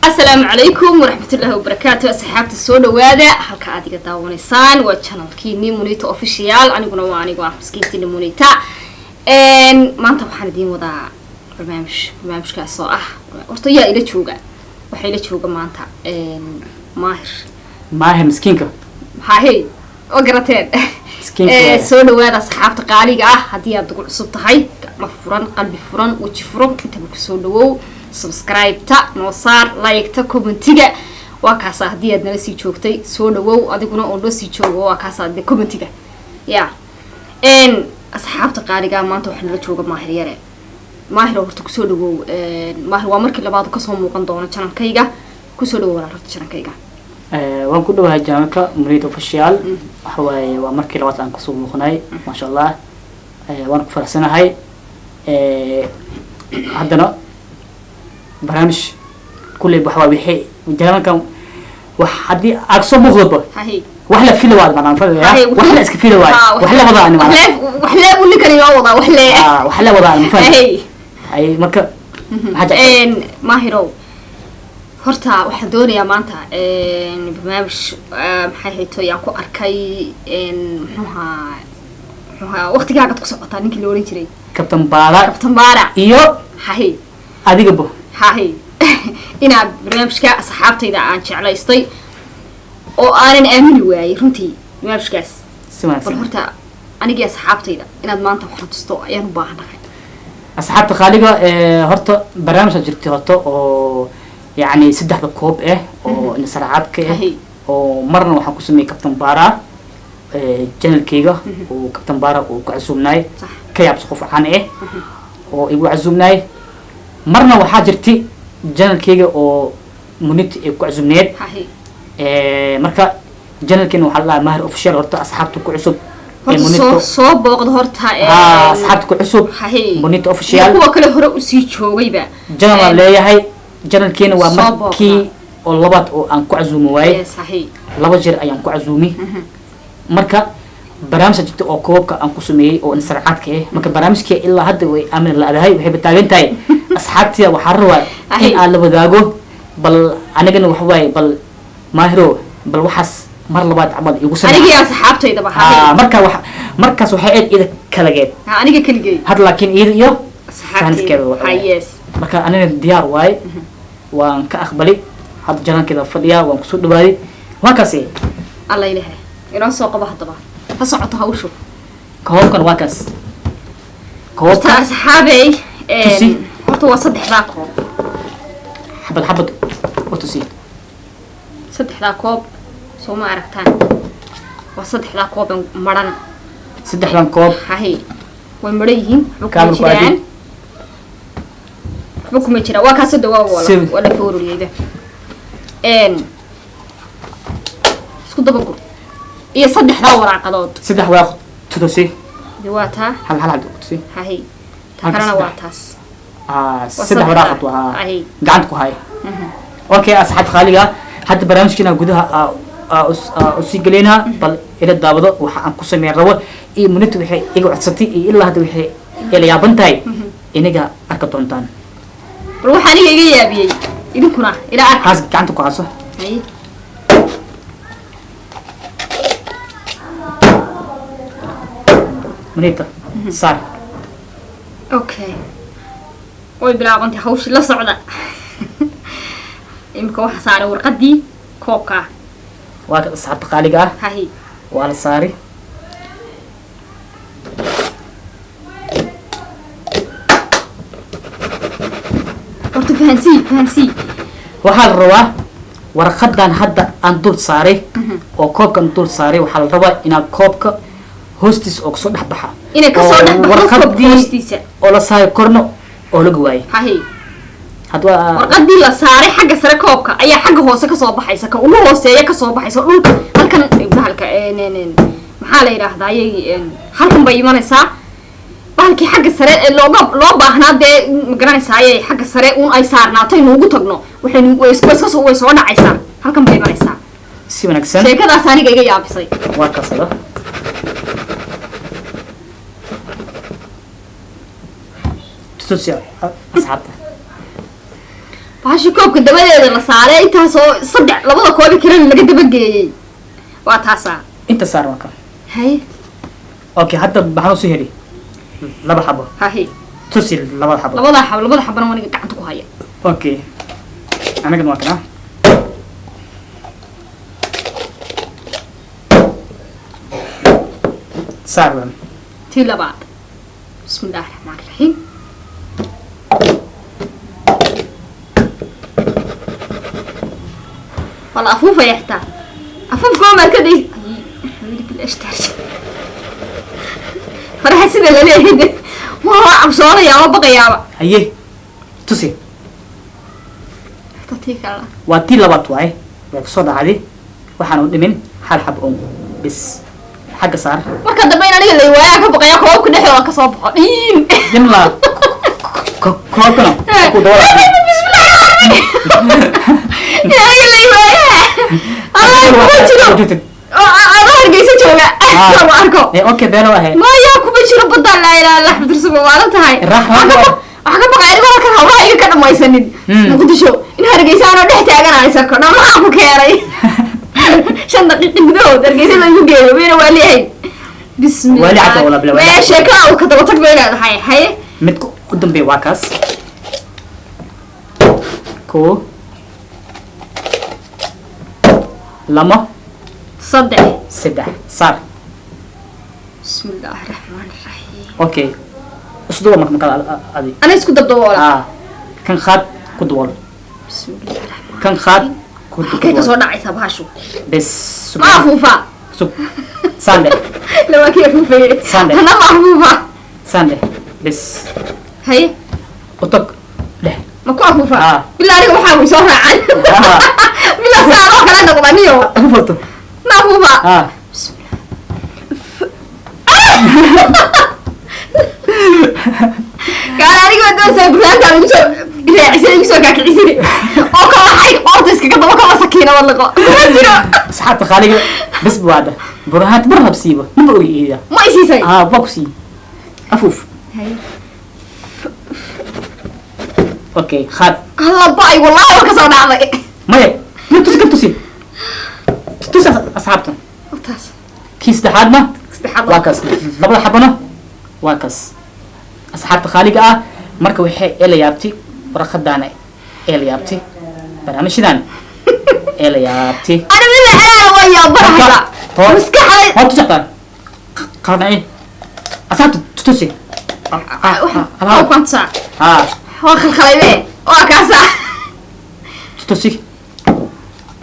السلام عليكم ورحمة الله وبركاته. أصحابتي السودة وهذا هلك عادي داونيسان وchannel كيني مونيتا official أنا قلنا وأنا قاعد مسكينتي مونيتا ما أنت بحندين وضع برنامج كاسو ورطيا إلى شوقة وحيلة شوقة ما أنت ماهر مسكينك هاي وقرتين سودة وهذا أصحابتي قالي هدي أدخل صوت هاي مفرن قلبي فرن وجفرن أنت بكسودة subscribe ta noo saar like ta commentiga waa kaas hadii aad nala sii joogtay soo dhawow adiguna oo noo sii joogo waa kaas hadii commentiga asxaabta qaaliga maanta waxaan la jooga Maahir yare Maahir horta ku soo dhawow Maahir waa markii labaad ka soo muuqan doona channelkayga ku soo dhawow horta channelkayga waan ku dhawahay channelka Murid official waxa waaye waa markii labaad aan ka soo muuqnay ma sha Allah waan ku faraxsanahay haddana برامج كل بحوا بحي جلنا كم وحدي أقصى مغلبة وحلا في الواد معنا وحلا إسك في الواد وحلا وضعنا معنا وحلا أقول لك اليوم وحلا وضعنا فاهم أي مكة حاجة ماهرو هرتا واحد دوري يا مانتا برنامج محي تويانكو أركي محوها وقت قاعد تقص قطعني كل يوم يجري كابتن بارا إيو هاي هذه قبو هاي إنا برنامجك أصحابتي إذا عن شعلايستي أو أنا آمن وياي رنتي برنامجك سمع بالهرتا أنا جي أصحابتي إذا إنا ضمانته وحطستو يعني باهنا أصحابتي خالقة هرتا برنامج جرتي هرتا أو يعني سدح بكوب أو نسرعاتك أو مرنا وحكو سمي كابتن بارا جنال كيغا وكابتن بارا وكعزومناي كياب سقوف عن أو إيقو عزومناي مرنا waxaa jirtay channelkayga oo munit ay ku cusubneed marka channelkeena waxa la Maahir official horta asxaabtu ku cusub munit soo booqdo horta asxaabtu ku cusub munit official kuwa kale hore u sii joogayba channel leeyahay channelkeena waa markii oo labaad oo aan ku cusubmo waay laba jeer ayaan ku cusubmi marka barnaamij jirta oo koobka aan ku sameeyay oo insarcaadka marka barnaamijka ilaa hadda way aamin la adahay waxay bataagan tahay asxaabtiya waxa rabaa in aan la wadaago bal anigana wax waay bal Maahiro bal waxaas mar labaad camal igu sameeyay aniga asxaabtayda markaas waxay aad ida kalageed aniga kaligay had laakiin ida iyo asxaabteeda yes marka aniga diyaar waay waan ka aqbali had janaankeeda fadhiya waan ku soo dhawaaday waa kaasi Allah ilaahay inoo soo qabo hadaba فصعت هاوشو كهوكر واكس كهوكر أصحابي هو صدح ذاكوب حبد وتسي صدح ذاكوب سو ما عرفتان وصدح ذاكوب مرن صدح ذاكوب هاي والمريين حكم جيران حكم جيران واكاس دوا ولا فورو ليده اسكو دبقو إيه صدح دور عقدود صدح واخد تدوسي دواتها هل عبد تدوسي هاي تكرنا واتاس صدح وراخد وها قعدكوا هاي اوكي أصحاب خالية حتى برامج كنا جودها أسيقلينا بل إلى الدابضة وحن قسم الروى إيه منتو بحي يقعد ستي إيه إلا هذا بحي إلى يابنتاي إنجا أركضونتان روحاني يا بي إذا كنا إلى أركض هاز قعدكوا عصا هاي منيتا صار اوكي وي بلا انت خوش لا سocda imka waxa saaray warqadii koobka waa asxaab qaaliga hahi waa la saari horta fahansi waxa la rabaa warqadan hadda aan dul saaray oo koobkan dul saaray waxa la rabaa inaad koobka hostis oo soo dhaxbaxa inay ka soo dhaxbaxo hostiisa oo la saaray korno oo lagu waayay hahi hadwa warqadii la saaray xagga sare koobka ayaa xagga hoose ka soo baxaysa ka ugu hooseeya ka soo baxaysa dhulka halkan bahalka maxaa la yiraahdaa halkan bay imanaysaa bahalkii xagga sare ee loo baahnaa dee magaranaysaa ayay xagga sare uun ay saarnaatay nuugu tagno way soo dhacaysaa halkan bay imanaysaa si wanaagsan sheekadaas aniga iga yaabisay waa kasada تسوسي أصحابها bahashi koobka dabadeeda la saaray intaasoo saddex labada koobi kalena laga dabageeyey waa taasaa inta saar marka haye okay hadda maxaan usoo heli laba xabo haye tusi labada xabo labada xabana waniga gacanta ku haya okay anaga waa kana saarwan tii labaad bismillaahi raxmaani raxiim والله أفوفة يحتاج أفوف كمان كده حبيبي بالأشتر فرح سيد اللي ليه ما هو عبصورة يا ما بقى يا ما هيه تسي تعطيك الله واتي لبط واي وصود عادي وحنو من حال حب بس حاجة صار ما كان دبينا ليه اللي وياك بقى يا كوب كده حلوة كصوب قديم يلا كوكنا كودورا بسم الله يا اللي وياك الله يبارك أنا هرجيس جوجا ما أركو أوكي بينه وهاي ما ياكو بيشرب بدل لا إله إلا الله بدرسوا وعلى تهاي الرحمة waxaan ka baqay arimaha kan hawlaha iga ka dhamaysanin muqdisho in hargeysa aan dhex taaganaysa ko dhamaha ku keenay 5 daqiiqo gudahood hargeysa la igu geeyo weena waa leeyahay bismillah wali cad wala bila wala sheeka oo ka daba tag beelaad hay hay mid ku dambeey waa kaas ko lama saddex saar bismillahir rahmanir rahim okay اسدوا ما كان ادي انا اسكو دبولا كان خاد كدول بسم الله الرحمن كان خاد كدول كيف سو دحيسا باشو بس معفوفه سو ساندي لما كيف في ساندي انا معفوفه ساندي بس هي وطق له ما كو عفوفه بالله عليك waxaa way soo raacay bila saaro kala noqdaniyo عفوفه معفوفه بسم الله قال أنا قلت له سبرانت أنا بسوا إذا عسى بسوا كاك عسيري أو كم حي قاطس كذا وكم سكينة والله أصحاب خالي بس بواده برهات برها بسيبه ما بقول إيه ما يصير بوكسي أفوف أوكي خاد الله باي والله وكسر نعمة ما يك ما تسي أصحابته كيس دحادنا واكس لبلا حبنا واكس أصحاب خالق مركب وحي إلى يابتي ورخدانة إلى يابتي برامج شدان إلى يابتي أنا من العيال ويا برا مسكحة هو تسقط قرنا إيه أصحاب تتوسي أو كنت ساعة هو خليبه وكاسة تتوسي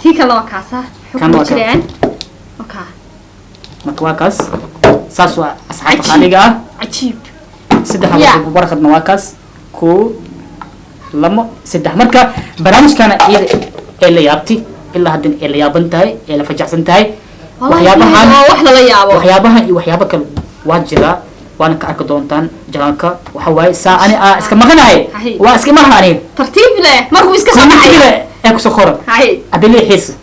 تيك الله وكاسة كم وكاسة مكواكس ساسوا أصحاب خالق عجيب سدح مرة برخد نواكس كو لما سدح مركا برامج كان إلا يابتي إلا هدين إلا يابنتاي إلا فجعسنتاي وحيابها واجرا وانا كأرك دونتان جلانكا وحواي سا أنا اسك مغناي واسك مغناي ترتيب له مركو اسك صنعي اكو سخورة أدلي حس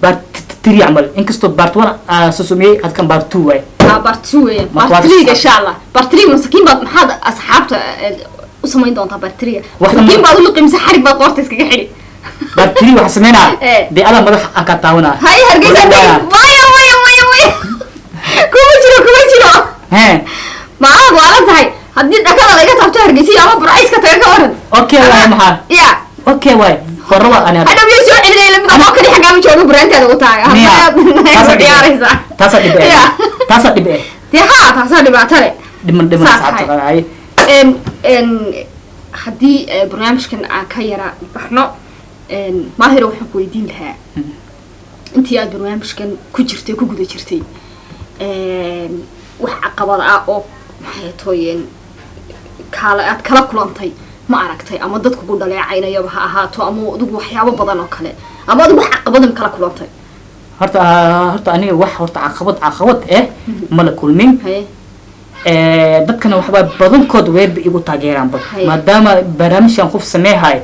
بار تري عمل إنكستو بارتوانا سوسومي هاد كان بارتو واي بارتوية بارترية إن شاء الله بارترية مسكين بعد محد أصحابته وسمين دونتا بارترية مسكين بعد اللي قيمة حرق بعد قرطيس كحري بارترية وحسمينها دي أنا مدح أكتاونا هاي هرجيسة مايا كوميشلو ما عاد وعلمت هاي هدي الأكلة اللي قطعت هرجيسية أما برئيس كتاكورن أوكي واي محل يا أوكي واي خروا أنا بيسوي إلي لما ما كني حاجة مش أقول برانت هذا وتاعي تاسع دبئة تاسع دبئة ترى دم ساعات هاي حدي برنامج كان كيرا بحنا ما هي روح كويدين لها أنت يا برنامج كان كجرتي كوجد جرتي وحقبض أو حياتين كلا كلانتي ما aragtay ama dadku ku dhaleecaynaya waxa ahaato ama adigu waxyaabo badan oo kale ama adigu caqabad kala kulantay horta aniga wax horta caqabad ma la kulmin dadkana waxba badankood way igu taageeraan maadaama barnaamijkan qof sameehay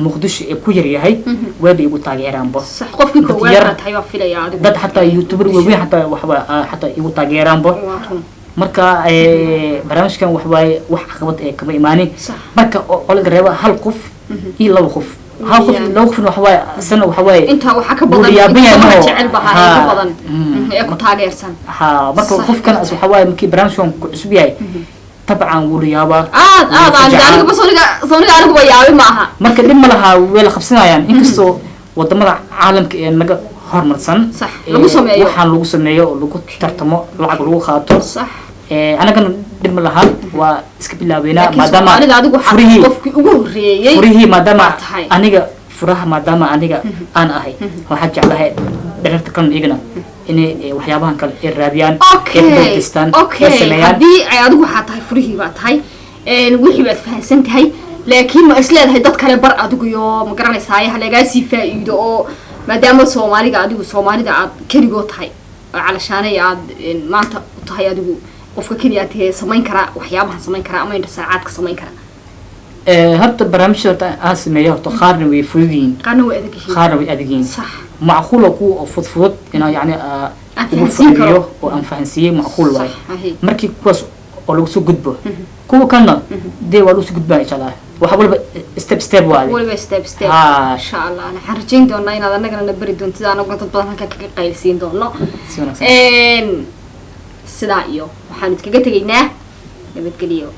muqdisho ee ku yar yahay way igu taageeraan sax qofkii ku weerartay waa filaya adigu dad hatta youtuber weyn hatta igu taageeraan marka barnaamijkan wax caqabad kama imaanin marka oo laga reebo hal qof iyo laba qof ها خوف لو خوف وحواي سنة وحواي انت waxa ka badan inta jecel bahay ka badan ee ku taageersan ها marka خوف kan as وحواي markii barnaamijkan ku cusub yahay طبعا وليابا aniga basoniga anigu way yaabi maaha marka dib ma laha weel qabsanayaan inkastoo wadamada caalamka ee naga hormarsan lagu sameeyo waxaan lagu sameeyo oo lagu tartamo lacag lagu qaato sax anagana dib ma laha waa iska bilaabeena maadaama aniga adigu qofkii ugu horeeyay furihii maadaama aniga furaha maadaama aniga aan ahay waxa jeclahay dharta kan igana inay waxyaabahan kale ay raadiyaan okay hadii ay adigu waxa tahay furihii baa tahay wixii baad fahansan tahay laakiin ma isleedahay dad kale bar adigu iyo ma garanaysaa ayaha laga sii faa'iido oo maadaama Soomaaliga adigu Soomaalida aad kaligood tahay calashaanay aad maanta u tahay adigu qofka kaliya tahay samayn kara waxyaabaha samayn kara ama inta saacad ka samayn kara horta barnaamijyada aan sameeyo horta qaarna way fududiin qaarna way adigin صح معقول أكو فضفض إنه يعني أفهمسيه أو أنفهمسيه معقول واي مركي كوس أو سو جدبه كو كنا دي ولو سو جدبه إن شاء الله وحاول ستيب واحد ولا ستيب إن شاء الله أنا حرجين دون ناين هذا نقدر نبرد دون تدا أنا قلت طبعا كقيلسين دون لا سدايو وحنتكجت جينا نبتكليو